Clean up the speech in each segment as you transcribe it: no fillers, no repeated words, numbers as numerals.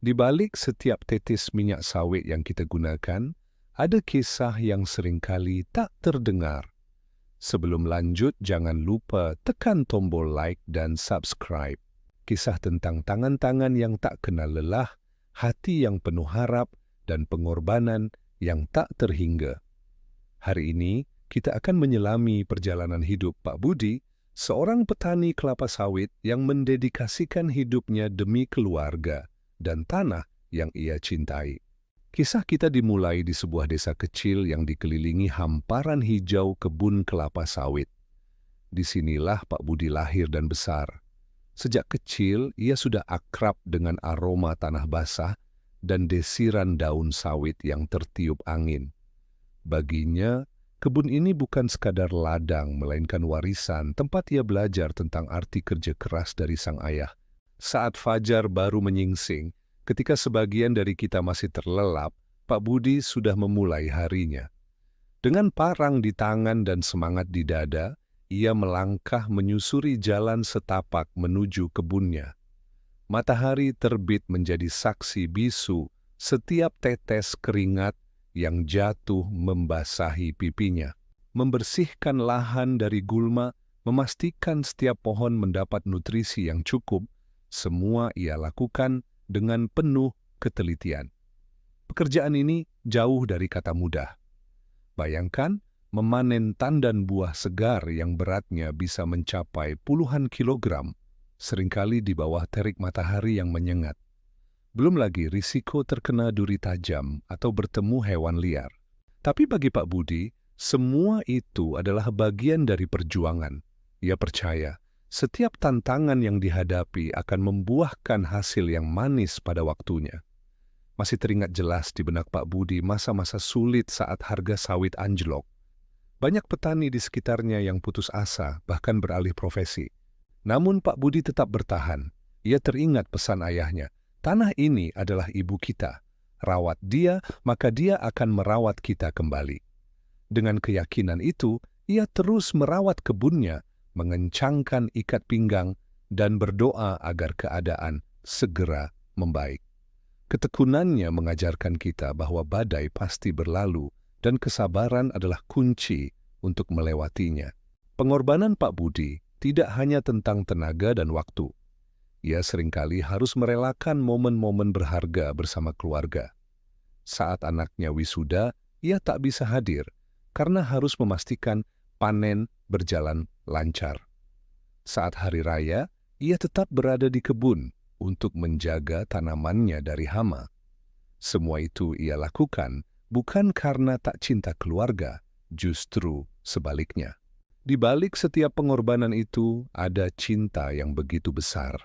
Di balik setiap tetes minyak sawit yang kita gunakan, ada kisah yang seringkali tak terdengar. Sebelum lanjut, jangan lupa tekan tombol like dan subscribe. Kisah tentang tangan-tangan yang tak kenal lelah, hati yang penuh harap, dan pengorbanan yang tak terhingga. Hari ini, kita akan menyelami perjalanan hidup Pak Budi, seorang petani kelapa sawit yang mendedikasikan hidupnya demi keluarga dan tanah yang ia cintai. Kisah kita dimulai di sebuah desa kecil yang dikelilingi hamparan hijau kebun kelapa sawit. Disinilah Pak Budi lahir dan besar. Sejak kecil, ia sudah akrab dengan aroma tanah basah dan desiran daun sawit yang tertiup angin. Baginya, kebun ini bukan sekadar ladang, melainkan warisan tempat ia belajar tentang arti kerja keras dari sang ayah. Saat fajar baru menyingsing, ketika sebagian dari kita masih terlelap, Pak Budi sudah memulai harinya. Dengan parang di tangan dan semangat di dada, ia melangkah menyusuri jalan setapak menuju kebunnya. Matahari terbit menjadi saksi bisu setiap tetes keringat yang jatuh membasahi pipinya. Membersihkan lahan dari gulma, memastikan setiap pohon mendapat nutrisi yang cukup, semua ia lakukan dengan penuh ketelitian. Pekerjaan ini jauh dari kata mudah. Bayangkan memanen tandan buah segar yang beratnya bisa mencapai puluhan kilogram, seringkali di bawah terik matahari yang menyengat. Belum lagi risiko terkena duri tajam atau bertemu hewan liar. Tapi bagi Pak Budi, semua itu adalah bagian dari perjuangan. Ia percaya setiap tantangan yang dihadapi akan membuahkan hasil yang manis pada waktunya. Masih teringat jelas di benak Pak Budi masa-masa sulit saat harga sawit anjlok. Banyak petani di sekitarnya yang putus asa, bahkan beralih profesi. Namun Pak Budi tetap bertahan. Ia teringat pesan ayahnya, tanah ini adalah ibu kita. Rawat dia, maka dia akan merawat kita kembali. Dengan keyakinan itu, ia terus merawat kebunnya, mengencangkan ikat pinggang, dan berdoa agar keadaan segera membaik. Ketekunannya mengajarkan kita bahwa badai pasti berlalu, dan kesabaran adalah kunci untuk melewatinya. Pengorbanan Pak Budi tidak hanya tentang tenaga dan waktu. Ia seringkali harus merelakan momen-momen berharga bersama keluarga. Saat anaknya wisuda, ia tak bisa hadir karena harus memastikan panen berjalan lancar. Saat hari raya, ia tetap berada di kebun untuk menjaga tanamannya dari hama. Semua itu ia lakukan bukan karena tak cinta keluarga, justru sebaliknya. Di balik setiap pengorbanan itu ada cinta yang begitu besar.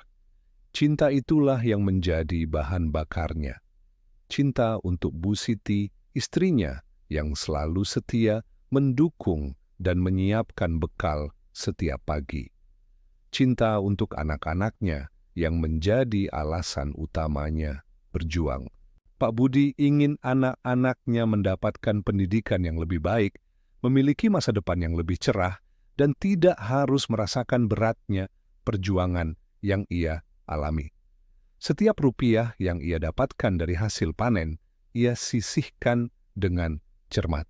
Cinta itulah yang menjadi bahan bakarnya. Cinta untuk Bu Siti, istrinya, yang selalu setia, mendukung dan menyiapkan bekal setiap pagi. Cinta untuk anak-anaknya yang menjadi alasan utamanya berjuang. Pak Budi ingin anak-anaknya mendapatkan pendidikan yang lebih baik, memiliki masa depan yang lebih cerah, dan tidak harus merasakan beratnya perjuangan yang ia alami. Setiap rupiah yang ia dapatkan dari hasil panen, ia sisihkan dengan cermat.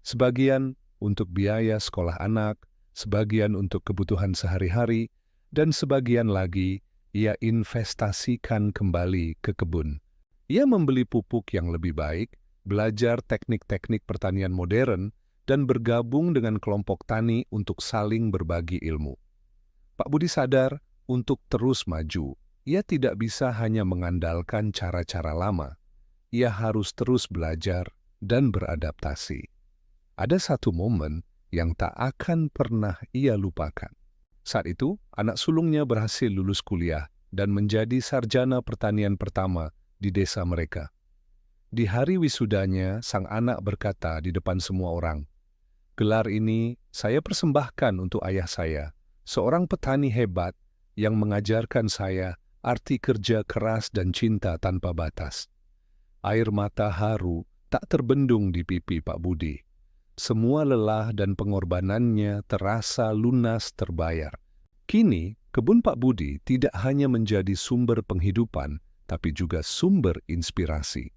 Sebagian untuk biaya sekolah anak, sebagian untuk kebutuhan sehari-hari, dan sebagian lagi ia investasikan kembali ke kebun. Ia membeli pupuk yang lebih baik, belajar teknik-teknik pertanian modern, dan bergabung dengan kelompok tani untuk saling berbagi ilmu. Pak Budi sadar, untuk terus maju, ia tidak bisa hanya mengandalkan cara-cara lama. Ia harus terus belajar dan beradaptasi. Ada satu momen yang tak akan pernah ia lupakan. Saat itu, anak sulungnya berhasil lulus kuliah dan menjadi sarjana pertanian pertama di desa mereka. Di hari wisudanya, sang anak berkata di depan semua orang, "Gelar ini saya persembahkan untuk ayah saya, seorang petani hebat yang mengajarkan saya arti kerja keras dan cinta tanpa batas." Air mata haru tak terbendung di pipi Pak Budi. Semua lelah dan pengorbanannya terasa lunas terbayar. Kini, kebun Pak Budi tidak hanya menjadi sumber penghidupan, tapi juga sumber inspirasi.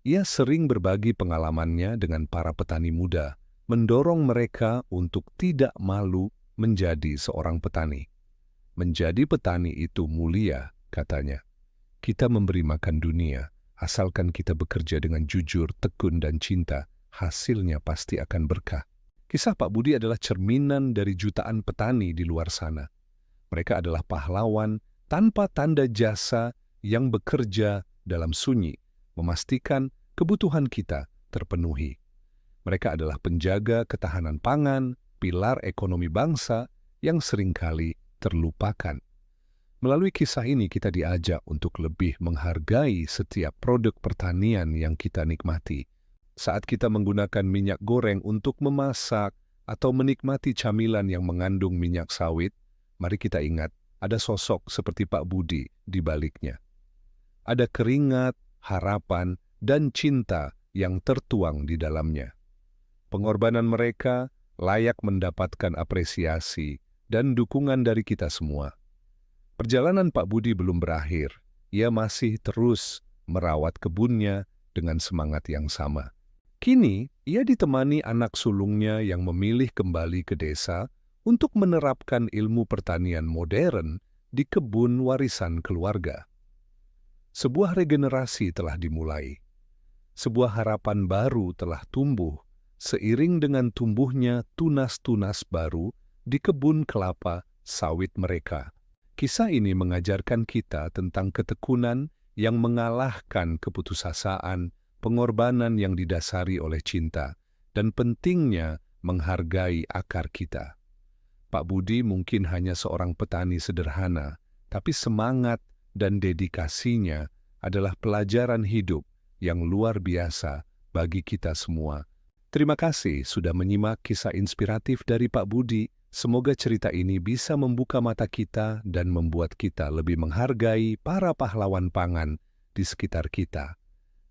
Ia sering berbagi pengalamannya dengan para petani muda, mendorong mereka untuk tidak malu menjadi seorang petani. Menjadi petani itu mulia, katanya. Kita memberi makan dunia, asalkan kita bekerja dengan jujur, tekun, dan cinta, hasilnya pasti akan berkah. Kisah Pak Budi adalah cerminan dari jutaan petani di luar sana. Mereka adalah pahlawan tanpa tanda jasa yang bekerja dalam sunyi, memastikan kebutuhan kita terpenuhi. Mereka adalah penjaga ketahanan pangan, pilar ekonomi bangsa yang seringkali terlupakan. Melalui kisah ini kita diajak untuk lebih menghargai setiap produk pertanian yang kita nikmati. Saat kita menggunakan minyak goreng untuk memasak atau menikmati camilan yang mengandung minyak sawit, mari kita ingat ada sosok seperti Pak Budi di baliknya. Ada keringat, harapan, dan cinta yang tertuang di dalamnya. Pengorbanan mereka layak mendapatkan apresiasi dan dukungan dari kita semua. Perjalanan Pak Budi belum berakhir. Ia masih terus merawat kebunnya dengan semangat yang sama. Kini, ia ditemani anak sulungnya yang memilih kembali ke desa untuk menerapkan ilmu pertanian modern di kebun warisan keluarga. Sebuah regenerasi telah dimulai. Sebuah harapan baru telah tumbuh seiring dengan tumbuhnya tunas-tunas baru di kebun kelapa sawit mereka. Kisah ini mengajarkan kita tentang ketekunan yang mengalahkan keputusasaan, pengorbanan yang didasari oleh cinta, dan pentingnya menghargai akar kita. Pak Budi mungkin hanya seorang petani sederhana, tapi semangat dan dedikasinya adalah pelajaran hidup yang luar biasa bagi kita semua. Terima kasih sudah menyimak kisah inspiratif dari Pak Budi. Semoga cerita ini bisa membuka mata kita dan membuat kita lebih menghargai para pahlawan pangan di sekitar kita.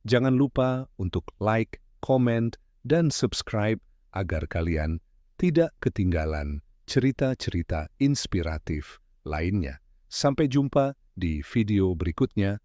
Jangan lupa untuk like, komen, dan subscribe agar kalian tidak ketinggalan cerita-cerita inspiratif lainnya. Sampai jumpa di video berikutnya.